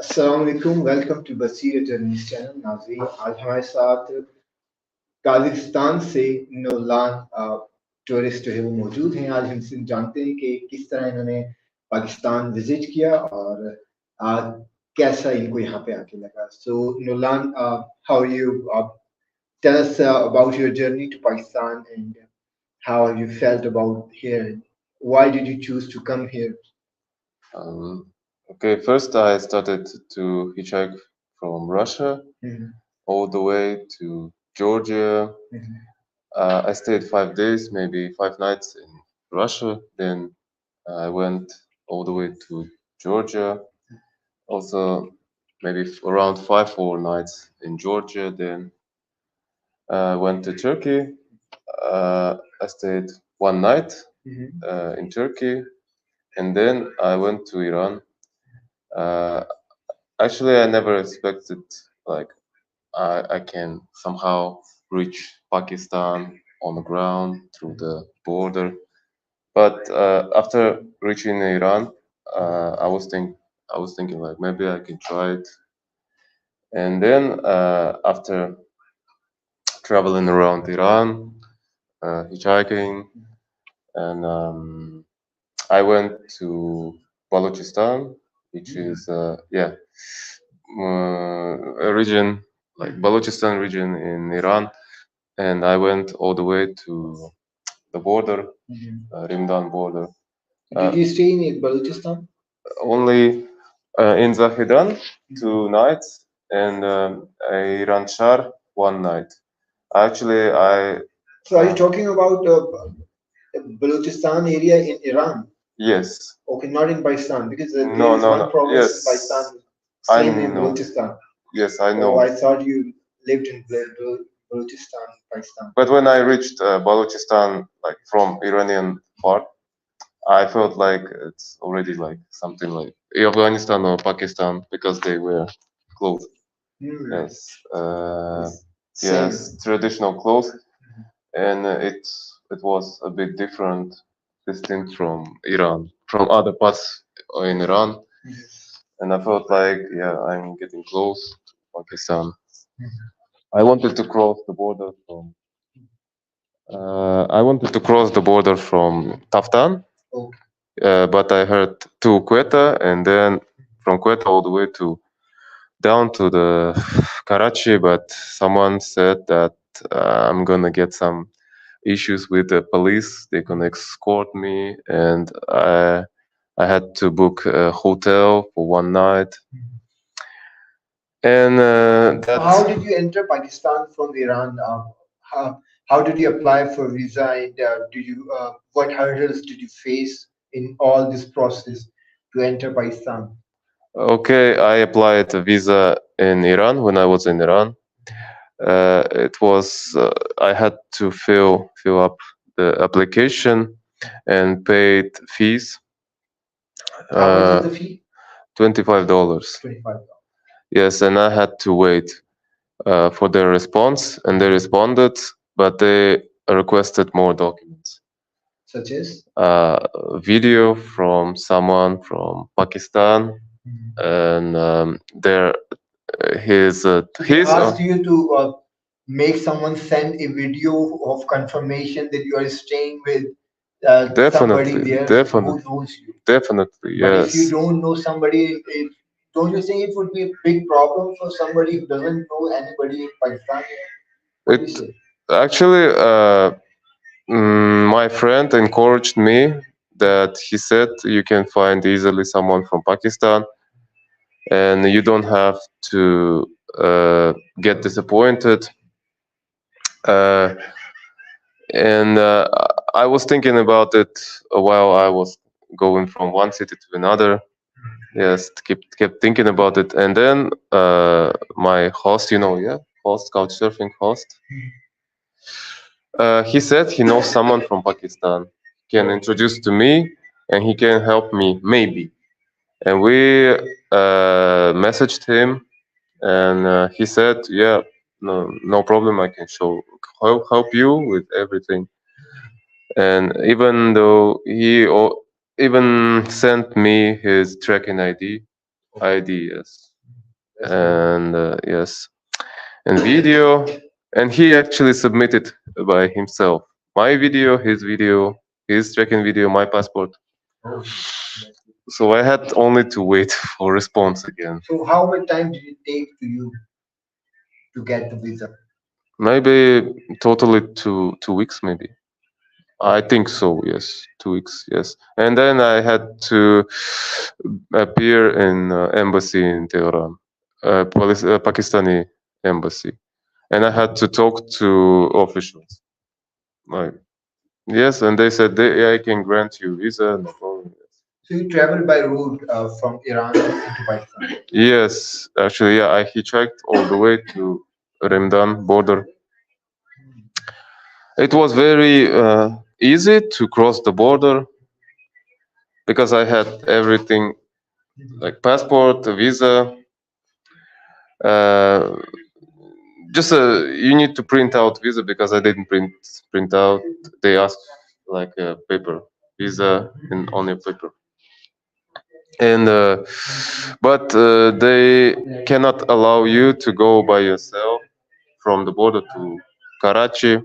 अस्सलाम वालेकुम welcome to बसीरत journalist channel नाज़रीन आज हमारे साथ काज़ाकिस्तान से नौलान टूरिस्ट जो है वो मौजूद हैं। आज हमसे जानते हैं कि किस तरह इन्होंने पाकिस्तान विजिट किया और आज कैसा इनको यहाँ पे आके लगा। So Nolan, how are you? Tell us about your journey to Pakistan and how you felt about here. Why did you choose to come here? Um, okay, first I started to hitchhike from Russia Mhm. all the way to Georgia. Mhm. I stayed 5 days, maybe 5 nights in Russia. Then I went all the way to Georgia. Also, maybe around 5 4 nights in Georgia. Then I went to Turkey. I stayed 1 night Mhm. in Turkey, and then I went to Iran. Uh, Actually, I never expected like I can somehow reach Pakistan on the ground through the border. But after reaching Iran, I was thinking like maybe I can try it. And then after traveling around Iran, hitchhiking, and I went to Balochistan, which is a region like Balochistan region in Iran, and I went all the way to the border, Mhm. Rimdan border. Did you stay in Balochistan? Only in Zahedan 2 nights and Iran Shar 1 night. Actually, I So are you talking about Balochistan area in Iran? yes, Okay, not in Pakistan, because there no, is no, one no, province in Pakistan, yes, I same name, know, Balochistan. yes, I Oh, know. I thought you lived in Balochistan, Pakistan. But when I reached Balochistan, like from Iranian part, I felt like it's already like something like Afghanistan or Pakistan because they were clothes. Hmm. Yes, It's yes, same. traditional clothes, and it was a bit different, distinct from Iran, from other parts in Iran, and I felt like yeah, I'm getting close to Pakistan. I wanted to cross the border from. I wanted to cross the border from Taftan, Okay. but I heard to Quetta, and then from Quetta all the way to down to the Karachi. But someone said that I'm gonna get some issues with the police. They gonna escort me, and I had to book a hotel for 1 night. And So how did you enter Pakistan from Iran? How did you apply for visa, and do you what hurdles did you face in all this process to enter Pakistan? okay, I applied a visa in Iran when I was in Iran. It was I had to fill up the application and paid fees. How much is Uh, the fee? $25. 25. Yes, and I had to wait for their response, and they responded, but they requested more documents. Such as? Video from someone from Pakistan, Mhm. and their So they his asked you to make someone send a video of confirmation that you are staying with somebody definitely, there who definitely, knows you. definitely, But if you yes. don't know somebody, don't you think it would be a big problem for somebody who doesn't know anybody in Pakistan? What do you It say? actually, my friend encouraged me that he said you can find easily someone from Pakistan, and you don't have to get disappointed. Uh, and I was thinking about it while I was going from one city to another. Yes, kept thinking about it, and then my host, yeah, host, couchsurfing host, he said he knows someone from Pakistan, can introduce to me, and he can help me maybe. And we messaged him, and he said, yeah, no problem, I can help you with everything. And even though even sent me his tracking ID. Yes, That's great. and yes, and video, and he actually submitted by himself. My video, his tracking video, my passport. Oh, So I had only to wait for response again. so how much time did it take to you to get the visa? Maybe totally 2 weeks, maybe. I think so. Yes, 2 weeks. Yes, and then I had to appear in embassy in Tehran, Pakistani embassy, and I had to talk to officials. Like yes, and they said I can grant you visa. No problem. So you traveled by road from Iran into Pakistan. Yes, actually, yeah, I hitchhiked all the way to Ramadan border. It was very easy to cross the border because I had everything like passport, a visa. Uh, just you need to print out visa because I didn't print out. They asked like a paper visa in on your paper, and but they cannot allow you to go by yourself from the border to Karachi.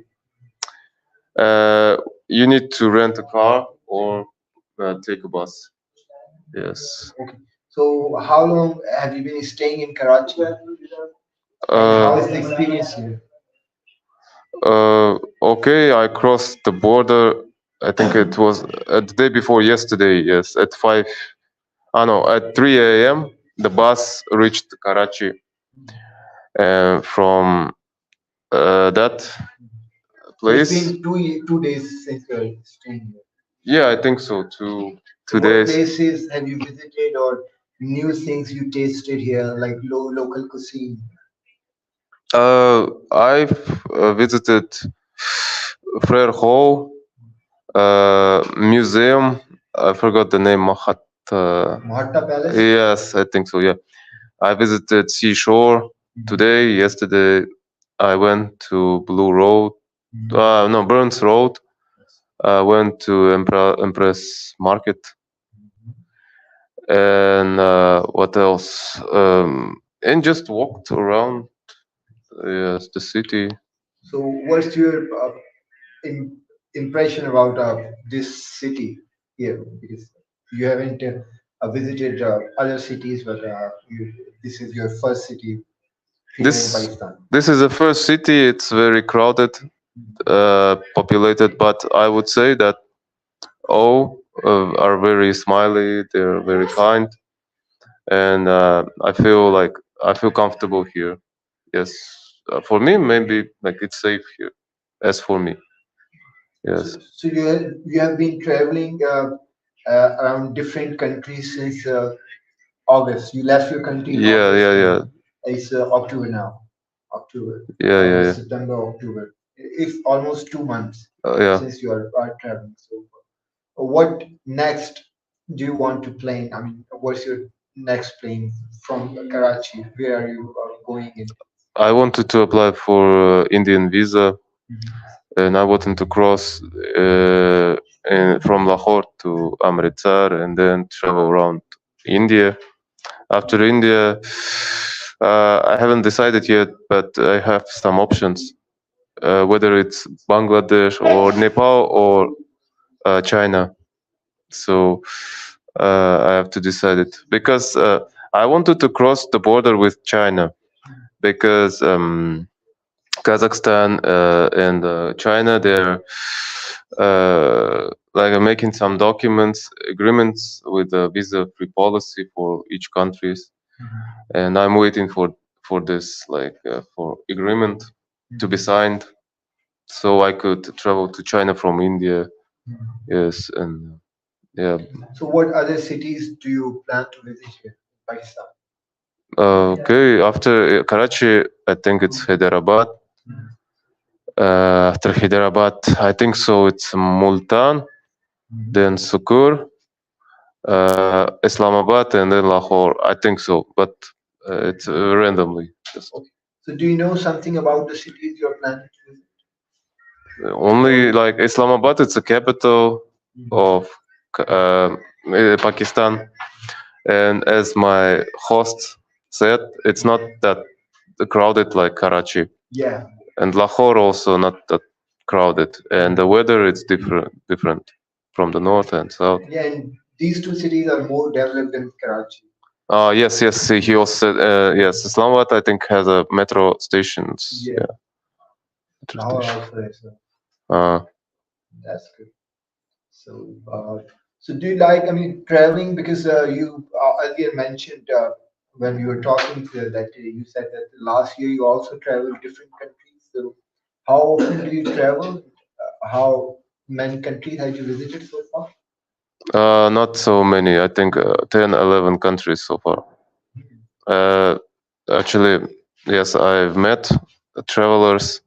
Uh, you need to rent a car or take a bus. Yes. Okay. So how long have you been staying in Karachi? And how is Uh, the experience here? okay, I crossed the border. I think it was the day before yesterday. Yes, at 5. I know at 3 a.m. The bus reached Karachi, and from that So it's place. been 2 days since you're staying here. Yeah, I think so. Two So two what days. places have you visited or new things you tasted here, like local cuisine? I've visited Frere Hall, museum. I forgot the name. Mahatta Palace? Yes, I think so. Yeah, I visited Seashore today. Yesterday, I went to Blue Road. No, Burns Road. I went to Empress Market, and what else? And just walked around. Yes, the city. So what's your im- impression about this city here? Because you haven't visited other cities, but this is your first city here in This Pakistan. this is the first city. It's very crowded, populated, but I would say that all are very smiley. They're very kind, and I feel comfortable here. Yes, for me, maybe like it's safe here. As for me, So, yes, so you have been traveling around different countries since August. You left your country in yeah, August, yeah, and yeah, it's October now. October, yeah, yeah, August, yeah, September, October. It's almost 2 months yeah. since you are traveling. So, what next do you want to plan? I mean, what's your next plane from Karachi? Where are you going in? I wanted to apply for Indian visa, Mhm. and I wanted to cross from Lahore to Amritsar and then travel around India. After India, I haven't decided yet, but I have some options, whether it's Bangladesh or Nepal or China. So I have to decide it because I wanted to cross the border with China because Kazakhstan and China, they're like making some documents, agreements with a visa-free policy for each countries, and I'm waiting for this like for agreement to be signed, so I could travel to China from India. Yes, and yeah. So, what other cities do you plan to visit here in Pakistan? Okay, after Karachi, I think it's Hyderabad. After Hyderabad, I think so. It's Multan, then Sukur, Islamabad, and then Lahore. I think so, but it's randomly. Just Okay. So, do you know something about the cities you're planning to visit? only like Islamabad. It's the capital of Pakistan. And as my host said, it's not that crowded like Karachi. Yeah. And Lahore also not that crowded. And the weather is different from the north and south. Yeah, and these two cities are more developed than Karachi. Yes, yes. He also said, yes, Islamabad I think has a metro stations. Yeah, Yeah, metro Lahore station. also is. Uh, That's good. So, so do you like, I mean, traveling? Because you earlier mentioned when you were talking to that you said that last year you also traveled different countries. So, how often do you travel? How many countries have you visited so far? not so many. I think 10, 11 countries so far. Uh, Actually, yes, I've met travelers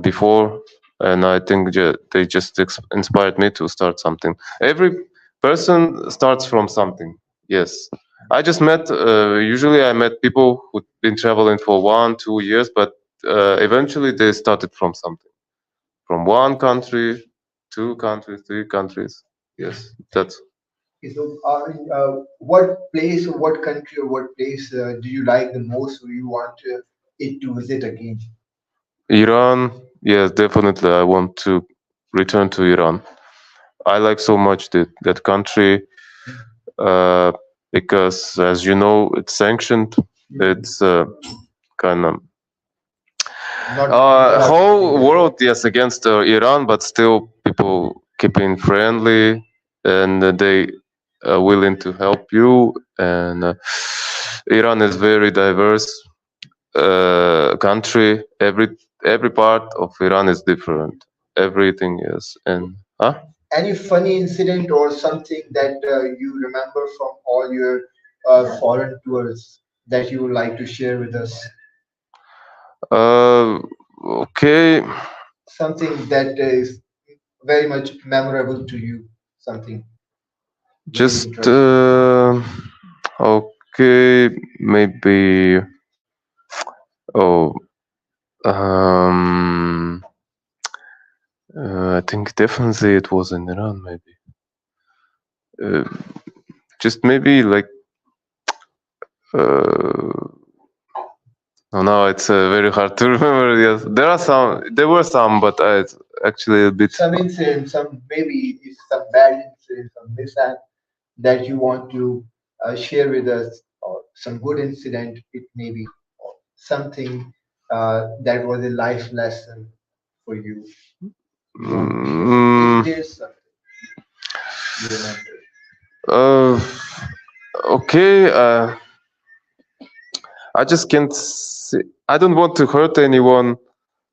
before, and I think they just inspired me to start something. Every person starts from something. Yes, I just met. Usually, I met people who've been traveling for 1, 2 years, but eventually they started from something, from one country, 2 countries, 3 countries. Yes, that's Okay, so, what place or what country or what place do you like the most, or you want it to visit again? Iran. Yes, definitely. I want to return to Iran. I like so much that country uh, because, as you know, it's sanctioned. It's kind of Not allowed to whole be there. world, yes, against Iran, but still people keeping friendly and they are willing to help you. And Iran is very diverse country. Every part of Iran is different. Everything is, and huh? Any funny incident or something that you remember from all your foreign tours that you would like to share with us? Uh, okay. Something that is very much memorable to you, something very Just interesting. okay, maybe. Oh, um, I think definitely it was in Iran. Maybe uh, just maybe like oh no, it's very hard to remember. Yes, there are some. There were some, but it's actually a bit. Some incident, some maybe it's some bad incident, some mishap that you want to share with us, or some good incident, it may be, or something that was a life lesson for you. You want to share? If Mm, there's something you remember. uh, okay. I just can't. I don't want to hurt anyone,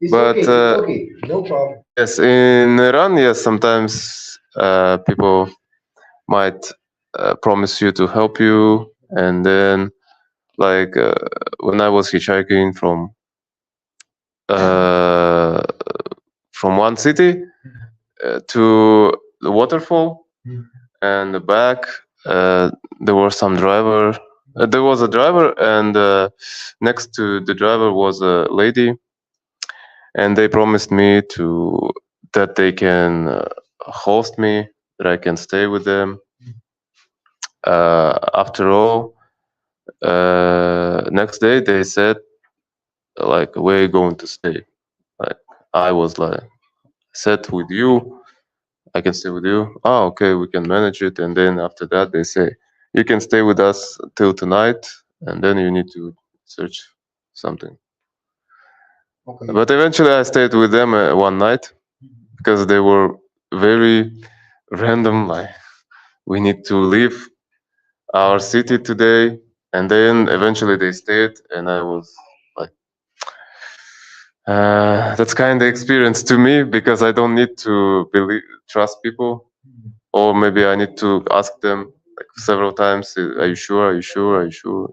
It's but okay. It's okay. No problem. yes, in Iran, yes, sometimes people might promise you to help you, and then like when I was hitchhiking uh, from one city to the waterfall Mhm. and back, uh, there was some driver. There was a driver, and next to the driver was a lady, and they promised me to that they can host me, that I can stay with them. After all, next day they said like, where are you going to stay? Like I was like, set with you, I can stay with you. Oh, okay, we can manage it. And then after that they say you can stay with us till tonight, and then you need to search something. Okay. But eventually I stayed with them one night because they were very random. Like we need to leave our city today, and then eventually they stayed, and I was like, that's kind of experience to me because I don't need to trust people, or maybe I need to ask them like several times, are you sure? Are you sure? Are you sure?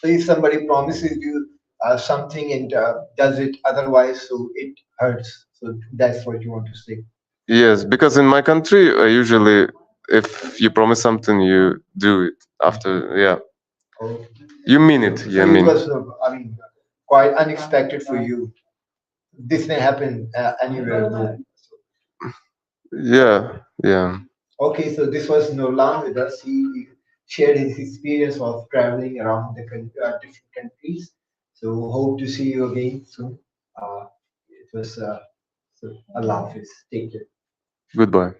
So if somebody promises you something and does it otherwise, so it hurts. So that's what you want to say. Yes, because in my country, usually if you promise something, you do it after. Yeah, Oh, you mean it. so Yeah, I it mean. was, I mean, quite unexpected for you. This may happen anywhere. Though. Yeah, yeah. Okay, so this was Nurlan with us. He shared his experience of traveling around the different countries. So hope to see you again soon. It was so Allah Hafiz. Take care. Goodbye.